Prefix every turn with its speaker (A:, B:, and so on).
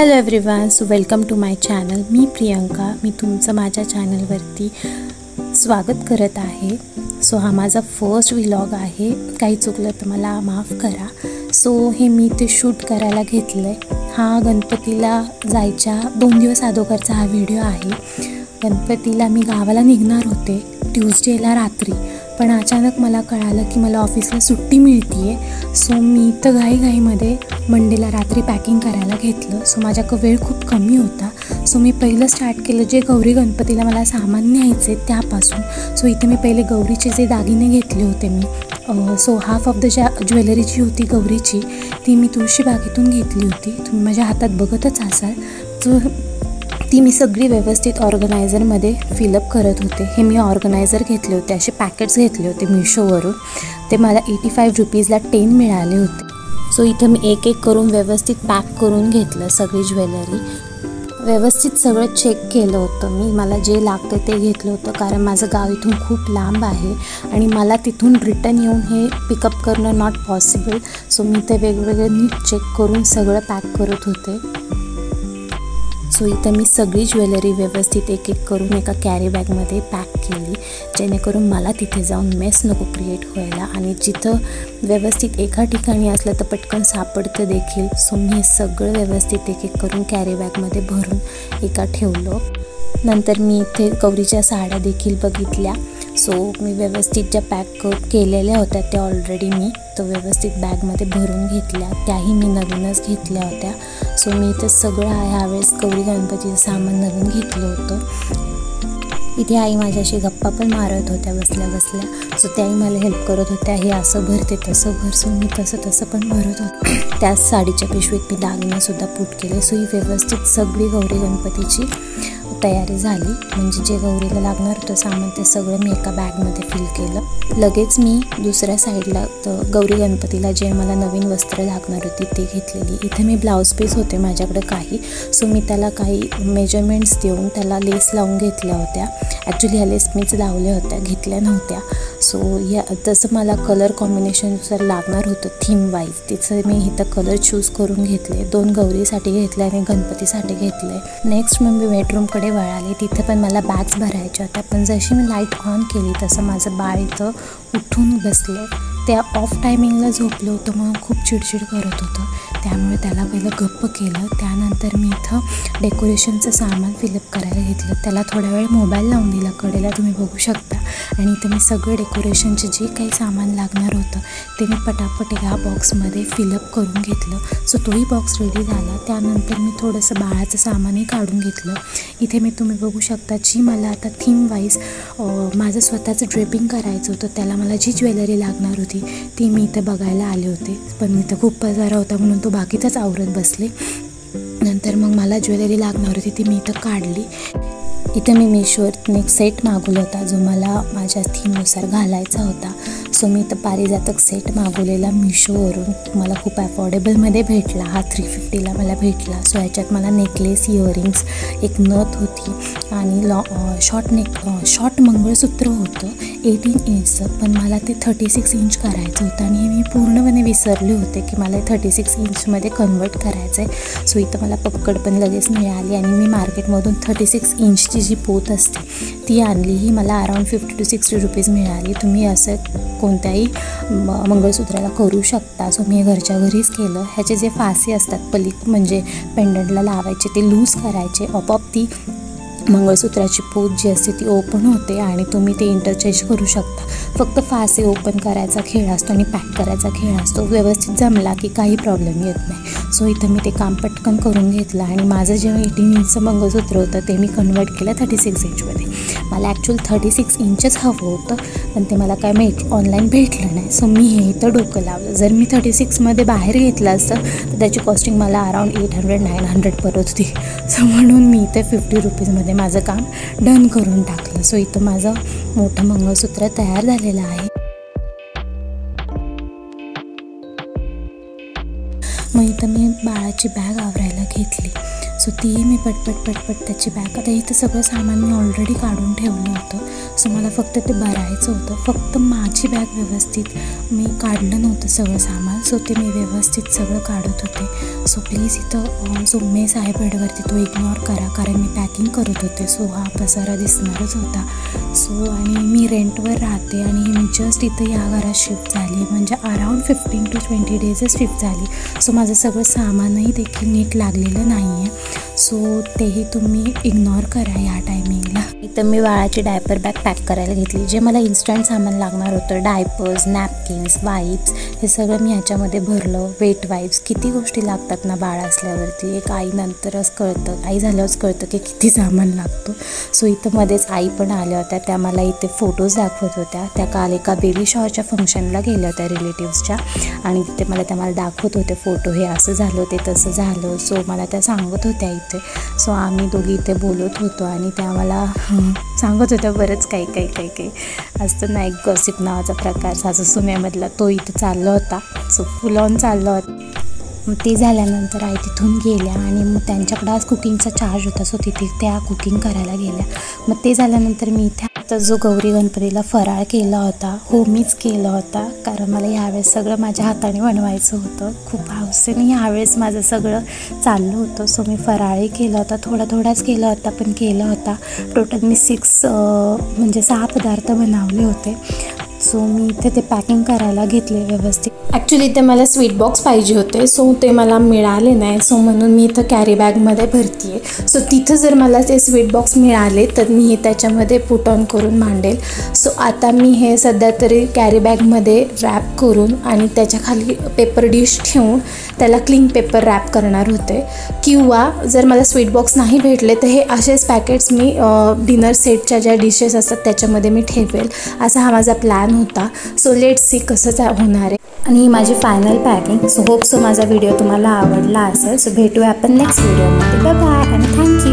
A: Hello everyone, so welcome to my channel. मी प्रियंका. मी तुमचं माझ्या चॅनलवरती स्वागत करत आहे. सो हा माझा फर्स्ट व्लॉग आहे. काही चुकलं तर मला माफ करा. सो हे मी ते शूट करायला घेतलं आहे. हा गणपतीला जायच्या 2 दिवस अगोदरचा हा व्हिडिओ आहे. गणपतीला मी गावाला निघणार होते ट्यूजडेला रात्री, पण अचानक मला कळालं की मला ऑफिसला सुट्टी मिळते आहे. सो मी इथं घाईमध्ये मंडेला रात्री पॅकिंग करायला घेतलं. सो माझ्याकडं वेळ खूप कमी होता. सो मी पहिलं स्टार्ट केलं जे गौरी गणपतीला मला सामान न्यायचे त्यापासून. सो इथे मी पहिले गौरीचे जे दागिने घेतले होते मी, so half of the jewellery जी होती गौरीची ती मी तुळशीबागेतून घेतली होती. तुम्ही माझ्या हातात बघतच असाल. सो ती मी सगळी व्यवस्थित ऑर्गनायझरमध्ये फिलअप करत होते. हे मी ऑर्गनायझर घेतले होते, असे पॅकेट्स घेतले होते मिशोवरून. ते मला 85 रुपीजला 10 मिळाले होते. सो इथं मी एक एक करून व्यवस्थित पॅक करून घेतलं सगळी ज्वेलरी. व्यवस्थित सगळं चेक केलं होतं मी. मला जे लागतं ते घेतलं होतं, कारण माझं गाव इथून खूप लांब आहे आणि मला तिथून रिटर्न येऊन हे पिकअप करणं नॉट पॉसिबल. सो मी ते वेगवेगळे नीट चेक करून सगळं पॅक करत होते. सो इथं मी सगळी ज्वेलरी व्यवस्थित एक एक करून एका कॅरी बॅगमध्ये पॅक केली, जेणेकरून मला तिथे जाऊन मेस नको क्रिएट व्हायला. आणि जिथं व्यवस्थित एका ठिकाणी असलं तर पटकन सापडतं देखील. सो मी हे सगळं व्यवस्थित एक एक करून कॅरी बॅगमध्ये भरून एका ठेवलं. नंतर मी इथे गौरीच्या साड्या देखील बघितल्या. सो मी व्यवस्थित ज्या पॅक केलेल्या होत्या त्या ऑलरेडी मी तो व्यवस्थित बॅगमध्ये भरून घेतल्या. त्याही मी नवीनच घेतल्या होत्या. सो मी इथं सगळं ह्यावेळेस गौरी गणपतीचं सामान नवीन घेतलं होतं. इथे आई माझ्याशी गप्पा पण मारत होत्या बसल्या बसल्या. सो त्याही मला हेल्प करत होत्या, हे असं भर ते तसं भर. सो मी तसं पण भरत होते. त्याच साडीच्या पिशवीत मी दागिनेसुद्धा पुट केले. सो ही व्यवस्थित सगळी गौरी गणपतीची तयारी झाली. म्हणजे जे गौरीला लागणार होतं सामान ते सगळं मी एका बॅगमध्ये फिल केलं. लगेच मी दुसऱ्या साईडला गौरी गणपतीला जे मला नवीन वस्त्र लागणार होती ते घेतलेली. इथे मी ब्लाऊज पीस होते माझ्याकडे काही. सो मी त्याला काही मेजरमेंट्स देऊन त्याला लेस लावून घेतल्या होत्या. ॲक्च्युली ह्या लेस मीच लावल्या होत्या, घेतल्या नव्हत्या. सो तसं मला कलर कॉम्बिनेशननुसार लागणार होतं थीम वाईज. तिचं मी इथं कलर चूज करून घेतले. 2 गौरीसाठी घेतले आणि गणपतीसाठी घेतले. नेक्स्ट मग मी बेडरूमकडे वळाले. तिथे पण मला बॅग्स भरायच्या होत्या, पण जशी मी लाईट ऑन केली तसं माझं बाळ इथं उठून बसलं. त्या ऑफ टायमिंगला झोपलं होतं म्हणून खूप चिडचिड करत होतं. त्यामुळे त्याला पहिलं गप्प केलं. त्यानंतर मी इथं डेकोरेशनचं सामान फिलअप करायला घेतलं. त्याला थोडा वेळ मोबाईल लावून दिला कडेला, तुम्ही बघू शकता. आणि इथं मी सगळं डेकोरेशनचे जे काही सामान लागणार होतं ते मी पटापट ह्या बॉक्समध्ये फिलअप करून घेतलं. सो तोही बॉक्स रेडी झाला. त्यानंतर मी थोडंसं बाळाचं सामानही काढून घेतलं. इथे मी तुम्ही बघू शकता जी मला आता थीम वाईज माझं स्वतःचं ड्रेपिंग करायचं होतं, त्याला मला जी ज्वेलरी लागणार होती ती मी इथं बघायला आले होते. पण इथं खूप पसारा होता म्हणून तो बाकीचाच आवरत बसले. नंतर मग मला ज्वेलरी लागणार होती ती मी इथं काढली. इथं मी मिशोवरून एक सेट मागवला होता जो मला माझ्या थीमनुसार घालायचा होता. सो मी इथं पारिजातक सेट मागवलेला मिशोवरून. मला खूप अफोर्डेबलमध्ये भेटला. हा 350ला मला भेटला. सो ह्याच्यात मला नेकलेस, इयरिंग्स, एक नथ होती आणि शॉर्ट मंगळसूत्र होतं 18 इंचचं. पण मला ते 36 इंच करायचं होतं आणि मी पूर्णपणे विसरले होते की मला 36 इंचमध्ये कन्वर्ट करायचं आहे. सो इथं मला पक्कड पण लगेच मिळाली आणि मी मार्केटमधून 36 इंचची जी पोत असते ती आणली. ही मला अराऊंड 50 to 60 रुपीज मिळाली. तुम्ही असं कोणत्याही मंगळसूत्राला करू शकता. सो मी घरच्या घरीच केलं. ह्याचे जे फासे असतात म्हणजे पेंडंटला लावायचे ते लूज करायचे. आपोआप ती मंगळसूत्राची पोत जी असते ती ओपन होते आणि तुम्ही ते इंटरचेंज करू शकता. फक्त फासे ओपन करायचा खेळ असतो आणि पॅक करायचा खेळ असतो. व्यवस्थित जमला की काही प्रॉब्लेम येत नाही. सो इथं मी ते काम पटकन करून घेतलं आणि माझं जे 18 इंचचं मंगळसूत्र होतं ते मी कन्वर्ट केलं 36 इंचमध्ये. मला ॲक्च्युअल 36 इंचच हवं होतं, पण ते मला काय ऑनलाईन भेटलं नाही. सो मी हे इथं डोकं लावलं. जर मी 36मध्ये बाहेर घेतलं असतं तर त्याची कॉस्टिंग मला अराऊंड 800-900 पडत होती. सो म्हणून मी इथे 50 रुपीजमध्ये माझं काम डन करून टाकलं. सो इथं माझं मोठं मंगळसूत्र तयार झालेलं आहे. मग इथं मी बाळाची बॅग आवरायला घेतली. सो ती मी पटपट त्याची बॅग, आता इथं सगळं सामान मी ऑलरेडी काढून ठेवलं होतं. सो मला फक्त ते भरायचं होतं. फक्त माझी बॅग व्यवस्थित मी काढलं नव्हतं सगळं सामान. सो ते मी व्यवस्थित सगळं काढत होते. सो प्लीज इथं जो मेस आहे बेडवरती तो इग्नोर करा, कारण मी पॅकिंग करत होते. सो हा पसारा दिसणारच होता. सो आणि मी रेंटवर राहते आणि मी जस्ट इथं या घरात शिफ्ट झाली, म्हणजे अराऊंड 15 to 20 डेजच शिफ्ट झाली. सो माझं सगळं सामानही देखील नीट लागलेलं नाही आहे. सो तेही तुम्ही इग्नोर करा या टायमिंगला. इथं मी बाळाची डायपर बॅग पॅक करायला घेतली. जे मला इन्स्टंट सामान लागणार होतं, डायपर्स, नॅपकिन्स, वाईप्स, हे सगळं मी ह्याच्यामध्ये भरलं. वेट वाईप्स, किती गोष्टी लागतात ना बाळ असल्यावरती. एक आई नंतरच कळतं, आई झाल्यावरच कळतं की किती सामान लागतो. सो इथं मध्येच आई पण आल्या होत्या. त्या मला इथे फोटोज दाखवत होत्या. त्या काल एका बेबी शॉवरच्या फंक्शनला गेल्या होत्या रिलेटिव्सच्या, आणि तिथे मला दाखवत होते फोटो, हे असं झालं ते तसं झालं. सो मला त्या सांगत होत्या इथे. सो आम्ही दोघी इथे बोलत होतो आणि त्या मला सांगत होत्या बरंच काही असतं ना, एक गॉसिप नावाचा प्रकार सासू सुनेमधला, तो इथं चालला होता. सो फुल ऑन चालला होता. मग ते झाल्यानंतर आई तिथून गेल्या आणि मग त्यांच्याकडं आज कुकिंगचा चार्ज होता. सो तिथे त्या कुकिंग करायला गेल्या. मग ते झाल्यानंतर मी इथे आता जो गौरी गणपतीला फराळ केला होता, हो मीच केला होता, कारण मला ह्यावेळेस सगळं माझ्या हाताने बनवायचं होतं. खूप हौसेने ह्यावेळेस माझं सगळं चाललं होतं. सो मी फराळही केला होता, थोडाच केला होता पण केला होता. टोटल मी 6 पदार्थ बनवले होते. सो मी इथे ते पॅकिंग करायला घेतले व्यवस्थित. ॲक्च्युली इथे मला स्वीट बॉक्स पाहिजे होते, सो ते मला मिळाले नाही. सो म्हणून मी इथं कॅरी बॅगमध्ये भरती आहे. सो तिथं जर मला ते स्वीट बॉक्स मिळाले तर मी हे त्याच्यामध्ये पुट ऑन करून मांडेल. सो आता मी हे सध्या तरी कॅरी बॅगमध्ये रॅप करून आणि त्याच्याखाली पेपर डिश ठेवून त्याला क्लिंग पेपर रॅप करणार होते. किंवा जर मला स्वीट बॉक्स नाही भेटले तर हे असेच पॅकेट्स मी डिनर सेटच्या ज्या डिशेस असतात त्याच्यामध्ये मी ठेवेल, असा हा माझा प्लॅन होता. सो लेट्स सी कसं होणार आहे. आणि ही माझी फायनल पॅकिंग. सो होप माझा व्हिडिओ तुम्हाला आवडला असेल. सो भेटूया आपण नेक्स्ट व्हिडिओमध्ये. बाय बाय आणि थँक्यू.